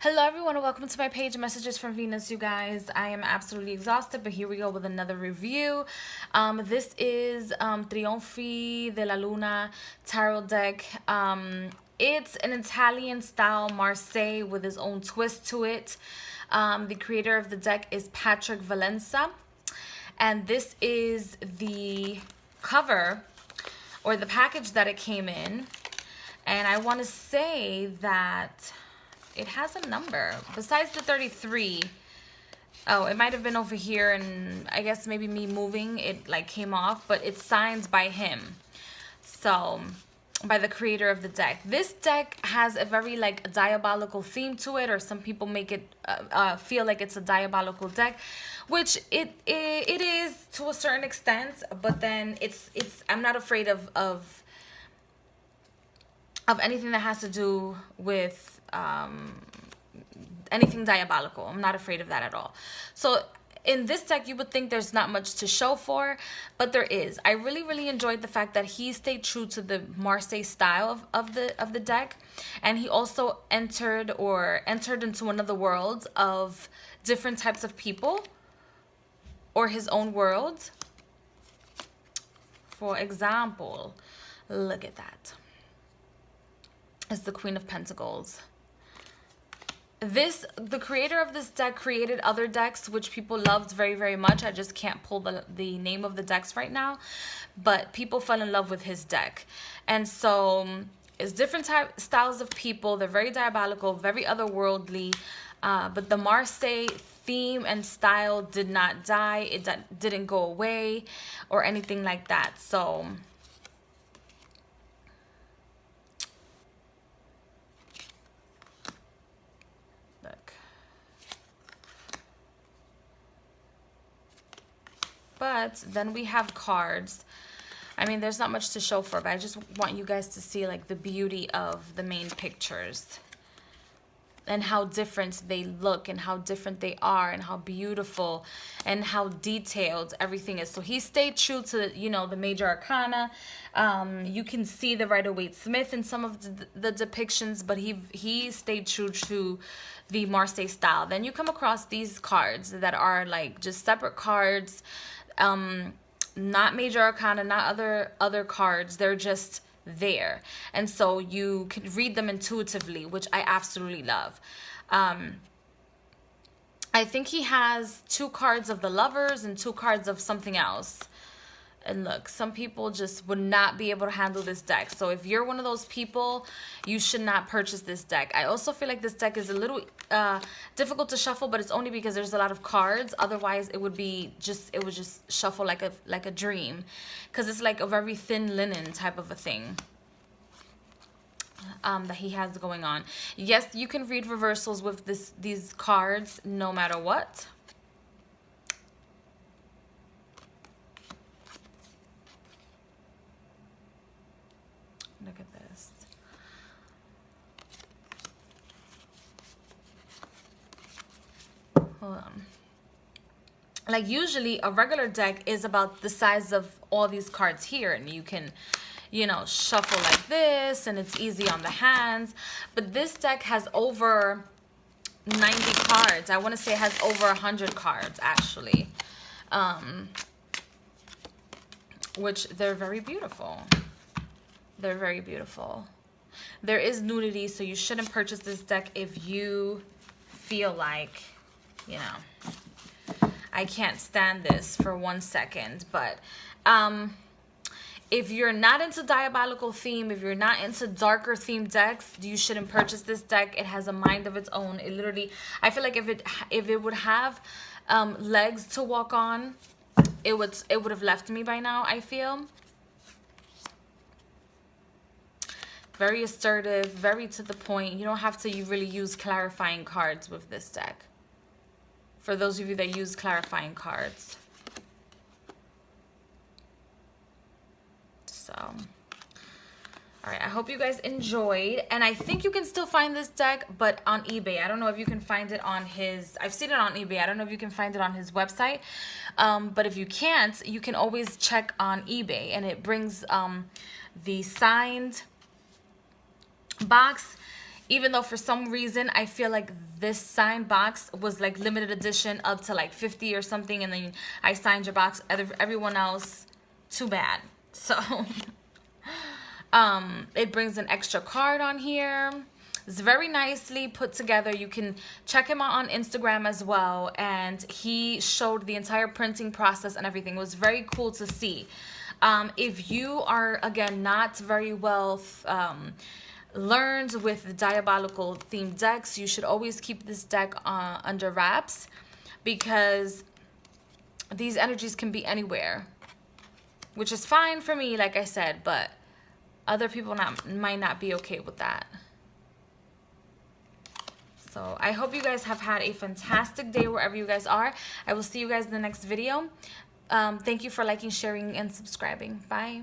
Hello everyone and welcome to my page, Messages from Venus, you guys. I am absolutely exhausted, but here we go with another review. This is Triunfo de la Luna tarot deck. It's an Italian style Marseille with his own twist to it. The creator of the deck is Patrick Valenza. And this is the cover or the package that it came in. And I want to say that it has a number besides the 33. Oh, it might have been over here, and I guess maybe me moving it like came off, but it's signed by him, so by the creator of the deck. This deck has a very like diabolical theme to it, or some people make it feel like it's a diabolical deck, which it is to a certain extent, but then it's I'm not afraid of anything that has to do with anything diabolical. I'm not afraid of that at all. So in this deck, you would think there's not much to show for, but there is. I really enjoyed the fact that he stayed true to the Marseille style of the deck, and he also entered into another world of different types of people, or his own world. For example, look at that. It's the Queen of Pentacles. The creator of this deck created other decks which people loved very much. I just can't pull the name of the decks right now, but people fell in love with his deck. And so it's different styles of people. They're very diabolical, very otherworldly, but the Marseille theme and style did not die. It didn't go away or anything like that. So but then we have cards. I mean, there's not much to show for, but I just want you guys to see like the beauty of the main pictures and how different they look and how different they are and how beautiful and how detailed everything is. So he stayed true to, you know, the major arcana. You can see the Rider-Waite-Smith in some of the depictions, but he stayed true to the Marseille style. Then you come across these cards that are like just separate cards, not major arcana, not other cards. They're just there, and so you can read them intuitively, which I absolutely love. I think he has 2 cards of the Lovers and 2 cards of something else. And look, some people just would not be able to handle this deck. So if you're one of those people, you should not purchase this deck. I also feel like this deck is a little difficult to shuffle, but it's only because there's a lot of cards. Otherwise, it would just shuffle like a dream, because it's like a very thin linen type of a thing that he has going on. Yes, you can read reversals with these cards no matter what. Look at this. Hold on. Like usually a regular deck is about the size of all these cards here, and you can, you know, shuffle like this and it's easy on the hands. But this deck has over 90 cards. I want to say it has over 100 cards actually, which they're very beautiful. They're very beautiful. There is nudity, so you shouldn't purchase this deck if you feel like, you know, I can't stand this for 1 second. But if you're not into diabolical theme, if you're not into darker themed decks, you shouldn't purchase this deck. It has a mind of its own. It literally, I feel like if it would have legs to walk on, it would have left me by now, I feel. Very assertive, very to the point. You don't have to really use clarifying cards with this deck. For those of you that use clarifying cards. So, all right, I hope you guys enjoyed. And I think you can still find this deck, but on eBay. I don't know if you can find it on his, I've seen it on eBay. I don't know if you can find it on his website. But if you can't, you can always check on eBay. And it brings the signed box Even though for some reason I feel like this signed box was like limited edition up to like 50 or something, and then I signed your box. Everyone else, too bad. So it brings an extra card on here. It's very nicely put together. You can check him out on Instagram as well, and he showed the entire printing process and everything. It was very cool to see. If you are, again, not very well learned with the diabolical themed decks, you should always keep this deck under wraps, because these energies can be anywhere, which is fine for me, like I said, but other people might not be okay with that. So I hope you guys have had a fantastic day wherever you guys are. I will see you guys in the next video. Thank you for liking, sharing, and subscribing. Bye.